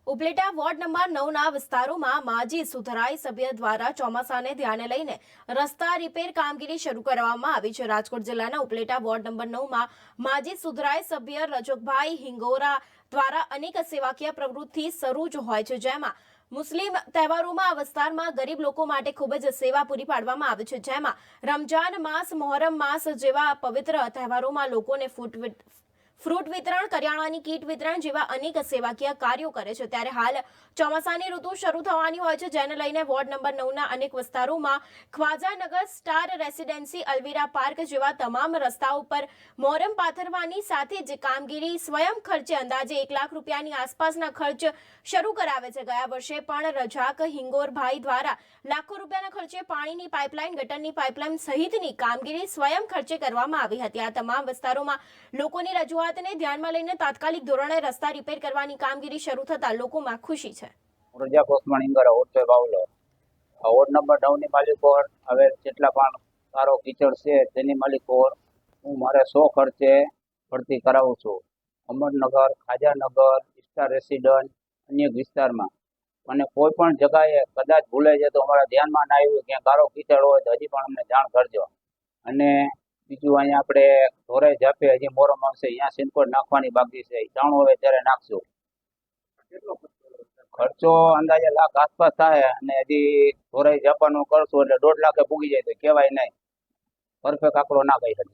Upleta ward number 9ના વિસ્તારોમાં માજી સુધરાઈ સભ્ય દ્વારા ચોમાસાને ધ્યાને લઈને રસ્તા રિપેર કામગીરી શરૂ કરવામાં આવી છે। રાજકોટ જિલ્લાના ઉપલેટા વોર્ડ નંબર 9માં માજી સુધરાઈ સભ્ય રજોકભાઈ હિંગોરા દ્વારા અનેક સેવાકીય પ્રવૃત્તિ શરૂ જ હોય છે, જેમાં મુસ્લિમ તહેવારોમાં આ વિસ્તારમાં ગરીબ લોકો માટે ખૂબ જ સેવા પૂરી પાડવામાં આવે છે, જેમાં રમજાન માસ, મોહરમ માસ જેવા પવિત્ર તહેવારોમાં લોકોને ફ્રૂટ વિતરણ, કરિયાણાની કીટ વિતરણ જેવા અનેક સેવાકીય કાર્યો કરે છે। ત્યારે હાલ ચોમાસાની ઋતુ શરૂ થવાની હોય છે, જેને લઈને વોર્ડ નંબર 9ના અનેક વિસ્તારોમાં Khwajanagar, star residency, Alvira park જેવા તમામ રસ્તાઓ પર મોરમ પાથરવાની સાથે જ કામગીરી સ્વયં ખર્ચે અંદાજે 1 લાખ રૂપિયાની આસપાસના ખર્ચ શરૂ કરાવે છે। ગયા વર્ષે પણ રજાક હિંગોરભાઈ દ્વારા લાખો રૂપિયાના ખર્ચે પાણીની પાઇપલાઇન, ગટરની પાઇપલાઇન સહિતની કામગીરી સ્વયં ખર્ચે કરવામાં આવી હતી। આ તમામ વિસ્તારોમાં લોકોની રજૂઆત ધ્યાનમાં લઈને તાત્કાલિક ધોરણે રસ્તા રિપેર કરવાની કામગીરી શરૂ થતા લોકોમાં ખુશી છે। રજાક ઓસ્માન ઇંગરા ઓટે બાવલો વોર્ડ નંબર 9 ની માલિકો હવે જેટલા પણ સારો કીચડ છે તેની માલિકો હું મારે 100 ખર્ચે ભરતી કરાવું છું। અમરનગર, ખાજાનગર, સ્ટાર રેસિડન્ટ, અન્ય વિસ્તારમાં અને કોઈ પણ જગ્યાએ કદાચ ભૂલે છે તો અમારા ધ્યાનમાં ના આવ્યું ક્યાં ગારો કીચડ હોય તો હજી પણ અમને જાણ કરજો। અને બીજું અહીંયા આપણે ધોરાઈ જાપે હજી મોરમ આવશે, અહીંયા સિનકોડ નાખવાની બાકી છે, જાણો હવે ત્યારે નાખશું। ખર્ચો અંદાજે લાખ આસપાસ થાય અને હજી ધોરાઈ જાપાનું કરશું એટલે 1.5 લાખે પૂગી જાય તો કહેવાય નહીં, પરફેક્ટ આંકડો ના કહી શકે।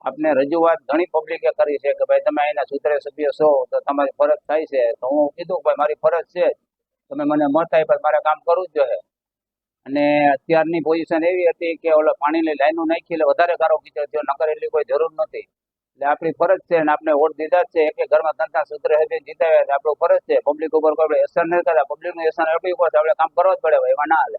આપને રજૂઆત ઘણી પબ્લિકે કરી છે કે ભાઈ તમે અહીંના સુધરે સભ્ય છો તો તમારી ફરજ થાય છે, તો હું કીધું ભાઈ મારી ફરજ છે, તમે મને મત આપ્યા મારે કામ કરવું જ જોઈએ। અને અત્યારની પોઝિશન એવી હતી કે ઓલો પાણીની લાઈનો નાખી એટલે વધારે ગારો કીચડ થયો, નકર એટલી કોઈ જરૂર નથી। એટલે આપણી ફરજ છે અને આપણે વોટ દીધા જ છે, એક ઘરમાં ત્રણ સૂત્ર હતી જીતાવ્યા, આપણું ફરજ છે, પબ્લિક ઉપર કોઈ અસર નહીં કરે, પબ્લિકનું અસર આપણી ઉપર આપણે કામ કરવા જ પડે, એમાં ના હાલે।